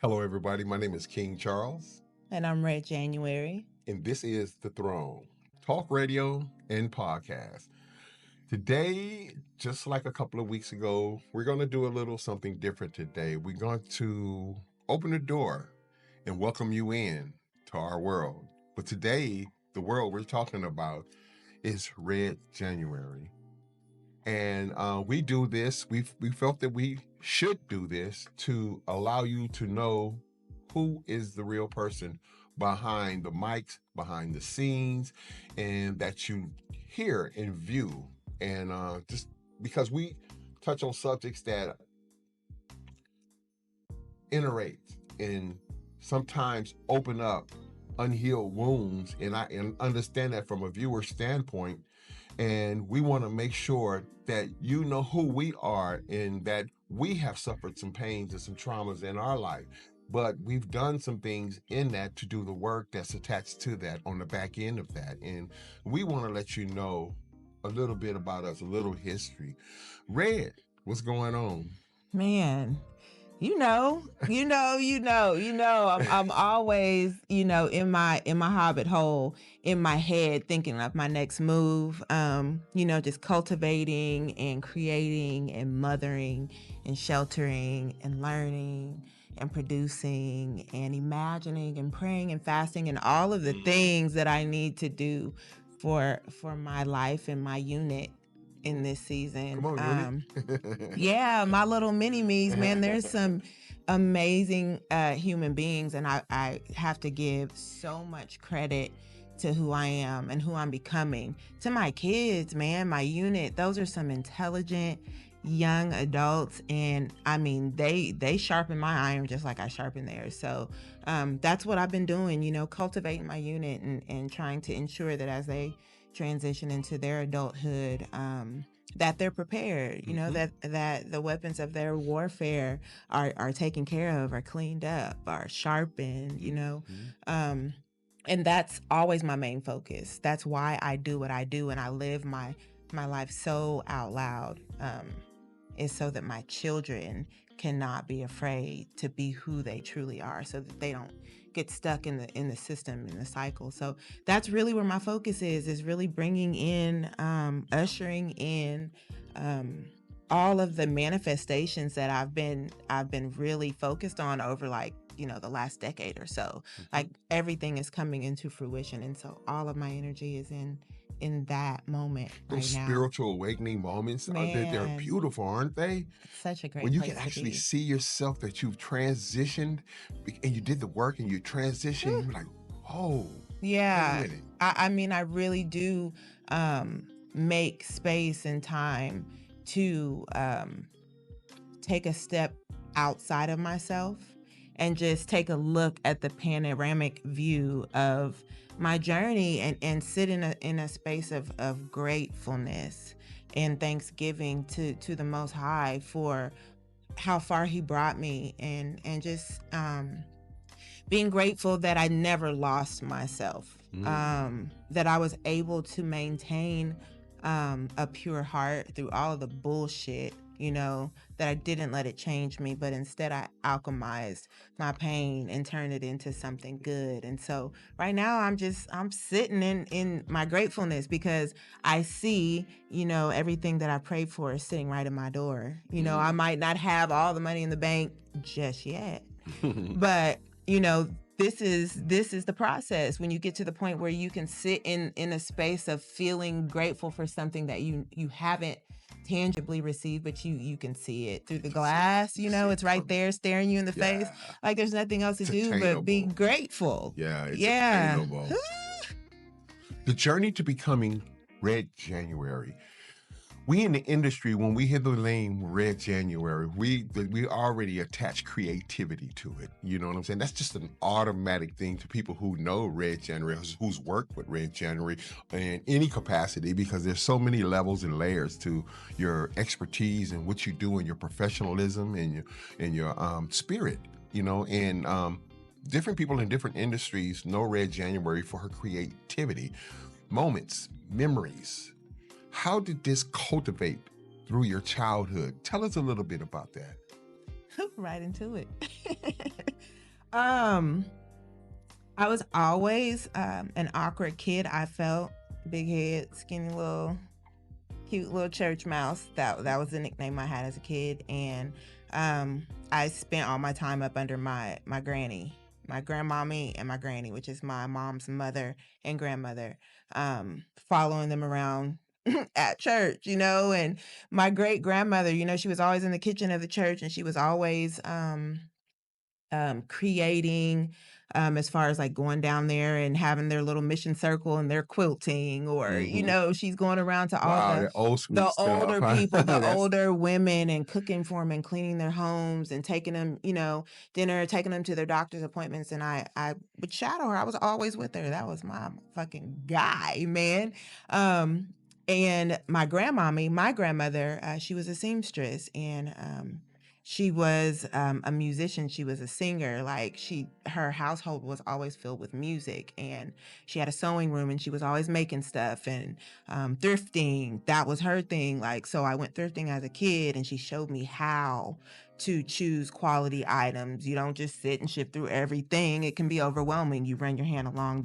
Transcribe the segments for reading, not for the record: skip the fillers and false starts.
Hello, everybody. My name is King Charles, And I'm Red January. and this is The Throne Talk Radio and Podcast. Today, just like a couple of weeks ago, we're going to do a little something different today. We're going to open the door and welcome you in to our world. But today, the world we're talking about is Red January. And we do this, we felt that we should do this to allow you to know who is the real person behind the mics, behind the scenes, and that you hear and view. And just because we touch on subjects that iterate and sometimes open up unhealed wounds, and I understand that from a viewer standpoint. And we want to make sure that you know who we are and that we have suffered some pains and some traumas in our life. But we've done some things in that to do the work that's attached to that on the back end of that. And we want to let you know a little bit about us, a little history. Red, what's going on? Man, I'm always, in my hobbit hole in my head thinking of my next move. Just cultivating and creating and mothering and sheltering and learning and producing and imagining and praying and fasting and all of the things that I need to do for my life and my unit in this season. Come on, unit. Yeah, my little mini me's, man. There's some amazing human beings, and I have to give so much credit to who I am and who I'm becoming. To my kids, man, my unit, those are some intelligent young adults, and I mean they sharpen my iron just like I sharpen theirs. So that's what I've been doing, cultivating my unit and trying to ensure that as they transition into their adulthood, that they're prepared, that the weapons of their warfare are taken care of, are cleaned up, are sharpened, and that's always my main focus. That's why I do what I do, and I live my life so out loud, is so that my children cannot be afraid to be who they truly are, so that they don't get stuck in the system, in the cycle. So that's really where my focus is really bringing in, ushering in, all of the manifestations that I've been really focused on over, like, the last decade or so. Like, everything is coming into fruition, and so all of my energy is in that moment Those right now. spiritual awakening moments, they're Man, beautiful, aren't they? it's such a When great you can place to actually be. see yourself that you've transitioned and you did the work and you transitioned, you're like, oh, wait a Yeah, minute. I mean, I really do make space and time to take a step outside of myself and just take a look at the panoramic view of my journey, and sit in a space of gratefulness and thanksgiving to the Most High for how far He brought me, and just being grateful that I never lost myself, that I was able to maintain a pure heart through all of the bullshit, that I didn't let it change me, but instead I alchemized my pain and turned it into something good. And so right now I'm sitting in my gratefulness, because I see, everything that I prayed for is sitting right at my door. I might not have all the money in the bank just yet, but this is the process. When you get to the point where you can sit in a space of feeling grateful for something that you haven't tangibly received, but you can see it through the glass. It's right there staring you in the face. Yeah, Like, there's nothing else to it's do but be attainable. grateful. Yeah, it's Yeah. attainable. The journey to becoming Red January. We in the industry, when we hear the name Red January, we already attach creativity to it. You know what I'm saying? That's just an automatic thing to people who know Red January, who's worked with Red January in any capacity, because there's so many levels and layers to your expertise and what you do, and your professionalism and your spirit. And different people in different industries know Red January for her creativity, moments, memories. How did this cultivate through your childhood? Tell us a little bit about that. Right into it. Um, I was always an awkward kid. I felt big head, skinny little, cute little church mouse. That was the nickname I had as a kid, and I spent all my time up under my granny, my grandmommy, and my granny, which is my mom's mother and grandmother, following them around at church, and my great grandmother, she was always in the kitchen of the church, and she was always creating, as far as like going down there and having their little mission circle and their quilting, or Hmm. she's going around to all Wow, the the old school the stuff. older Huh? people, the That's older women, and cooking for them and cleaning their homes and taking them, dinner, taking them to their doctor's appointments. And I would shadow her. I was always with her. That was my fucking guy, man. Um, and my grandmother, she was a seamstress, and she was a musician. She was a singer. Like, her household was always filled with music, and she had a sewing room, and she was always making stuff, and thrifting. That was her thing. Like, so I went thrifting as a kid, and she showed me how to choose quality items. You don't just sit and shift through everything. It can be overwhelming. You run your hand along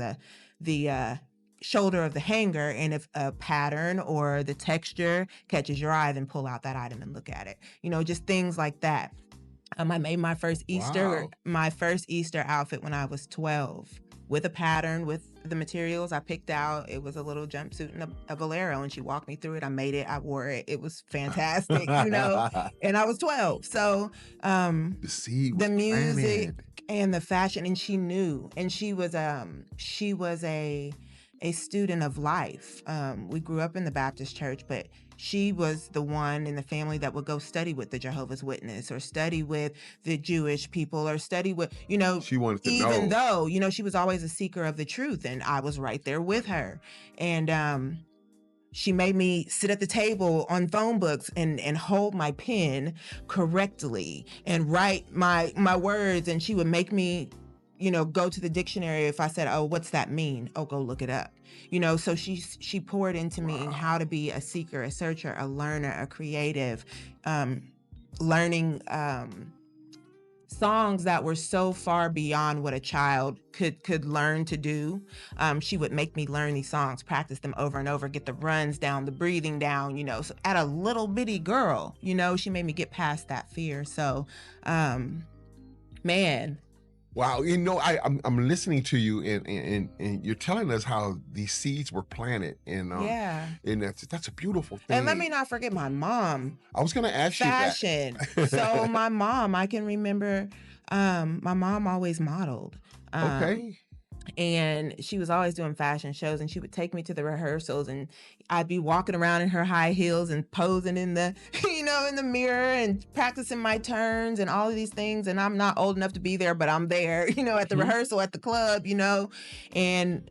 the shoulder of the hanger, and if a pattern or the texture catches your eye, then pull out that item and look at it. Just things like that. I made wow. my first Easter outfit when I was 12, with a pattern, with the materials I picked out. It was a little jumpsuit and a bolero, and she walked me through it. I made it. I wore it. It was fantastic, The and I was 12. So, seed was the music planted. and the fashion, and she knew, and she was a student of life. We grew up in the Baptist church, but she was the one in the family that would go study with the Jehovah's Witness, or study with the Jewish people, or study with, She wanted to even know. though, she was always a seeker of the truth, and I was right there with her. And she made me sit at the table on phone books and hold my pen correctly and write my words, and she would make me, go to the dictionary. If I said, "Oh, what's that mean?" "Oh, go look it up." So she poured into me how Wow. to be a seeker, a searcher, a learner, a creative, learning songs that were so far beyond what a child could learn to do. She would make me learn these songs, practice them over and over, get the runs down, the breathing down. So at a little bitty girl, she made me get past that fear. So, man, Wow, I'm listening to you, and you're telling us how these seeds were planted, yeah. and that's a beautiful And let thing. me not forget my mom, I was gonna ask you fashion. So that. my mom, I can remember, my mom always modeled. Um, Okay. and she was always doing fashion shows, and she would take me to the rehearsals, and I'd be walking around in her high heels and posing in the in the mirror and practicing my turns and all of these things, and I'm not old enough to be there, but I'm there, at the Mhm. rehearsal, at the club, and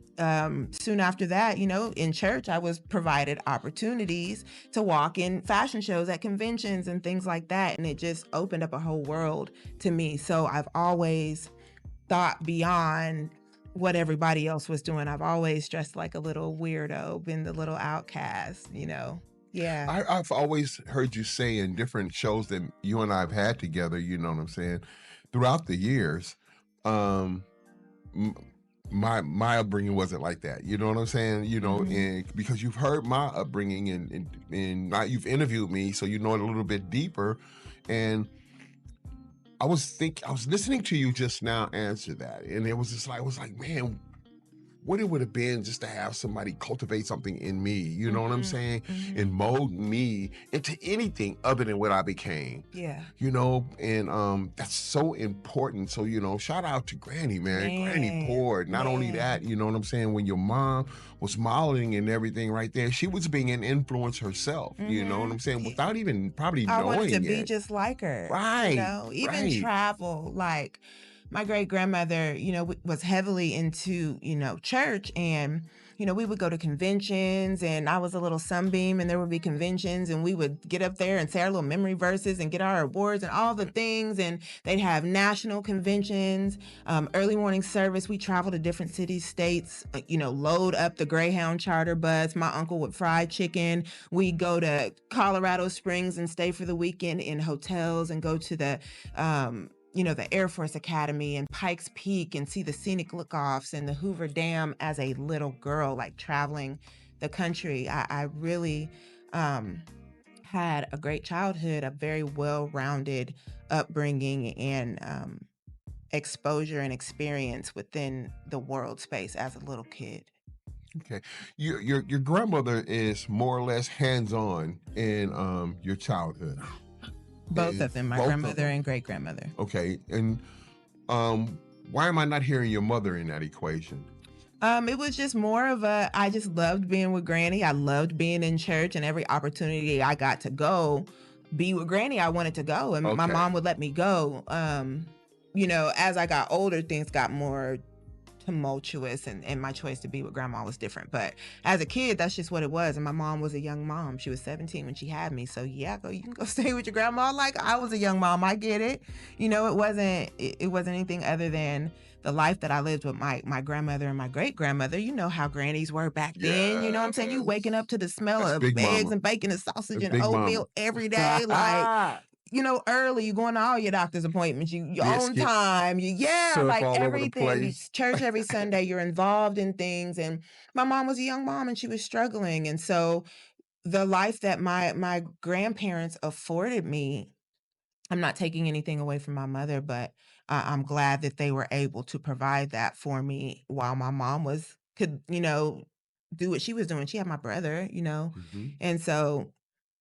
soon after that, in church, I was provided opportunities to walk in fashion shows at conventions and things like that, and it just opened up a whole world to me. So I've always thought beyond what everybody else was doing. I've always dressed like a little weirdo, been the little outcast. Yeah. I've always heard you say in different shows that you and I have had together, you know what I'm saying, throughout the years, um, m- my upbringing wasn't like that. You know what I'm saying? Hmm. And because you've heard my upbringing, and now you've interviewed me, so you know it a little bit deeper. And I was listening to you just now answer that, and it was just like, I was like, man, what it would have been just to have somebody cultivate something in me, you know what I'm Hmm. saying? Hmm. And mold me into anything other than what I became. Yeah. And that's so important. So, shout out to Granny, man. Granny Man. poured. Not only Man. that, you know what I'm saying? When your mom was modeling and everything right there, she was being an influence herself, you know what Hmm. I'm saying? Without even probably I wanted to knowing be it. just like her, Right, even right. travel. Like, my great grandmother, was heavily into, church, and, we would go to conventions, and I was a little sunbeam, and there would be conventions, and we would get up there and say our little memory verses and get our awards and all the things. And they'd have national conventions, early morning service. We traveled to different cities, states, load up the Greyhound charter bus. My uncle would fry chicken. We go to Colorado Springs and stay for the weekend in hotels, and go to the the Air Force Academy and Pikes Peak and see the scenic lookoffs and the Hoover Dam as a little girl, like traveling the country. I really um, had a great childhood, a very well-rounded upbringing, and exposure and experience within the world space as a little kid. Okay. Your grandmother is more or less hands-on in your childhood. Both of them, my Both of grandmother them. and great grandmother. Okay. And why am I not hearing your mother in that equation? It was just more of I just loved being with Granny. I loved being in church, and every opportunity I got to go be with Granny, I wanted to go. And my Okay. mom would let me go. As I got older, things got more tumultuous, and my choice to be with grandma was different. But as a kid, that's just what it was. And my mom was a young mom. She was 17 when she had me. So yeah, you can go stay with your grandma. Like, I was a young mom. I get it. It wasn't anything other than the life that I lived with my grandmother and my great grandmother. You know how grannies were back then. You know what I'm saying? You waking up to the smell That's of big eggs mama. and bacon and sausage That's and big mama. oatmeal every day. Like, early, you going to all your doctor's appointments, your own Biscuits, time, syrup like all over the everything. place. Church every Sunday, you're involved in things. And my mom was a young mom and she was struggling. And so the life that my grandparents afforded me, I'm not taking anything away from my mother, but I'm glad that they were able to provide that for me while my mom could, do what she was doing. She had my brother. Mhm. And so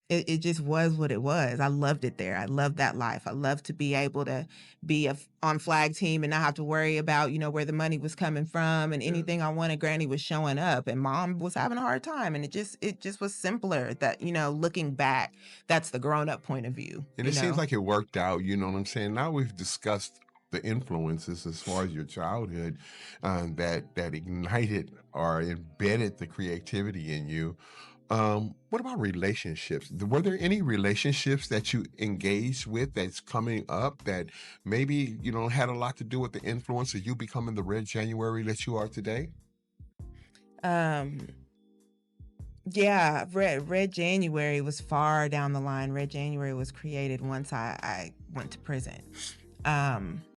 it just was what it was. I loved it there. I loved that life. I loved to be able to be on flag team and not have to worry about, where the money was coming from, and Yeah. anything I wanted, Granny was showing up, and Mom was having a hard time. And it just was simpler that, looking back, that's the grown up point of view, And it seems like it worked out, you know what I'm saying? Now we've discussed the influences as far as your childhood that ignited or embedded the creativity in you. What about relationships? Were there any relationships that you engaged with that's coming up that maybe, had a lot to do with the influence of you becoming the Red January that you are today? Um, yeah, Red January was far down the line. Red January was created once I went to prison. Um,